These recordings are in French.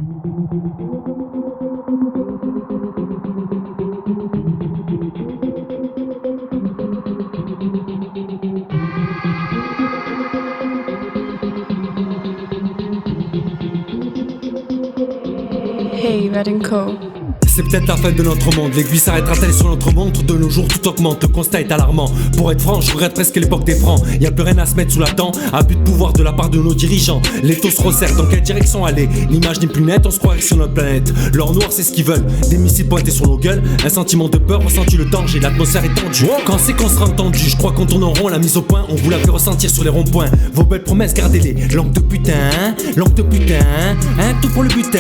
Hey, Red & Co. C'est peut-être la fin de notre monde, l'aiguille s'arrêtera-t-elle sur notre montre? De nos jours tout augmente, le constat est alarmant. Pour être franc, je regrette presque l'époque des francs. Y'a plus rien à se mettre sous la dent, abus de pouvoir de la part de nos dirigeants. Les taux se resserrent, dans quelle direction aller? L'image n'est plus nette, on se croirait sur notre planète. L'or noir c'est ce qu'ils veulent, des missiles pointés sur nos gueules. Un sentiment de peur, ressenti le danger, l'atmosphère est tendue. Quand c'est qu'on sera entendu, je crois qu'on tourne en rond, la mise au point, on vous l'a fait ressentir sur les ronds-points. Vos belles promesses, gardez-les, langue de putain, langue de putain. Un tout pour le butin,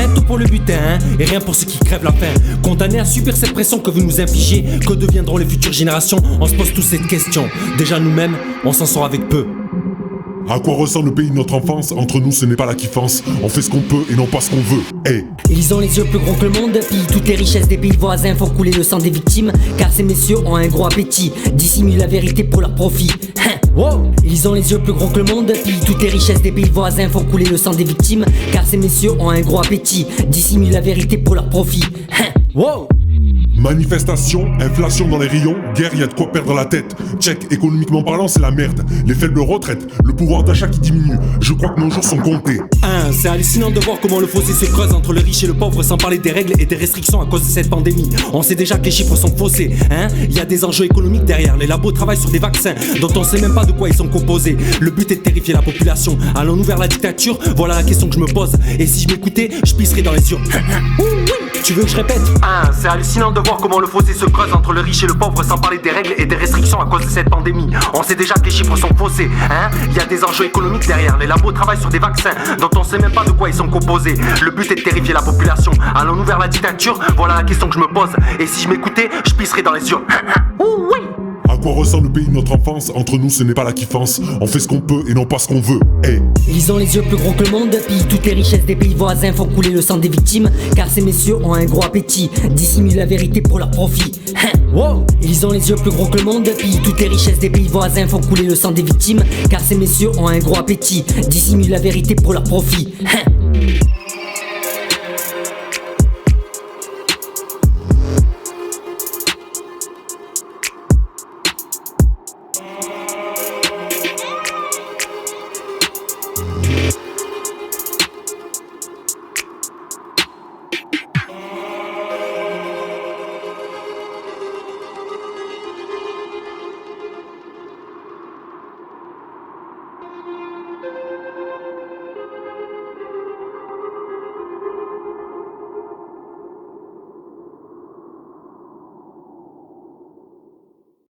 un tout pour le butin. Et rien pour ceux qui crèvent la faim. Condamnés à subir cette pression que vous nous infligez, que deviendront les futures générations? On se pose tous cette question. Déjà nous-mêmes, on s'en sort avec peu. À quoi ressemble le pays de notre enfance? Entre nous ce n'est pas la kiffance. On fait ce qu'on peut et non pas ce qu'on veut. Hey. Ils ont les yeux plus gros que le monde, pillent toutes les richesses des pays voisins, font couler le sang des victimes, car ces messieurs ont un gros appétit, dissimulent la vérité pour leur profit. Wow. Ils ont les yeux plus gros que le monde, pillent toutes les richesses des pays voisins, font couler le sang des victimes, car ces messieurs ont un gros appétit, dissimulent la vérité pour leur profit. Wow. Manifestation, inflation dans les rayons, guerre, y'a de quoi perdre la tête. Check, économiquement parlant, c'est la merde. Les faibles retraites, le pouvoir d'achat qui diminue. Je crois que nos jours sont comptés. C'est hallucinant de voir comment le fossé se creuse entre le riche et le pauvre, sans parler des règles et des restrictions à cause de cette pandémie. On sait déjà que les chiffres sont faussés, Il y a des enjeux économiques derrière. Les labos travaillent sur des vaccins dont on sait même pas de quoi ils sont composés. Le but est de terrifier la population. Allons-nous vers la dictature? Voilà la question que je me pose. Et si je m'écoutais, je pisserais dans les yeux. Tu veux que je répète? C'est hallucinant de voir comment le fossé se creuse entre le riche et le pauvre, sans parler des règles et des restrictions à cause de cette pandémie. On sait déjà que les chiffres sont faussés, Il y a des enjeux économiques derrière. Les labos travaillent sur des vaccins dont on sait même pas de quoi ils sont composés. Le but est de terrifier la population. Allons-nous vers la dictature? Voilà la question que je me pose. Et si je m'écoutais, je pisserais dans les yeux. À quoi ressemble le pays de notre enfance? Entre nous ce n'est pas la kiffance. On fait ce qu'on peut et non pas ce qu'on veut. Hey. Ils ont les yeux plus gros que le monde, pillent toutes les richesses des pays voisins, font couler le sang des victimes, car ces messieurs ont un gros appétit, dissimulent la vérité pour leur profit. Wow. Ils ont les yeux plus gros que le monde, pillent toutes les richesses des pays voisins, font couler le sang des victimes, car ces messieurs ont un gros appétit, dissimulent la vérité pour leur profit.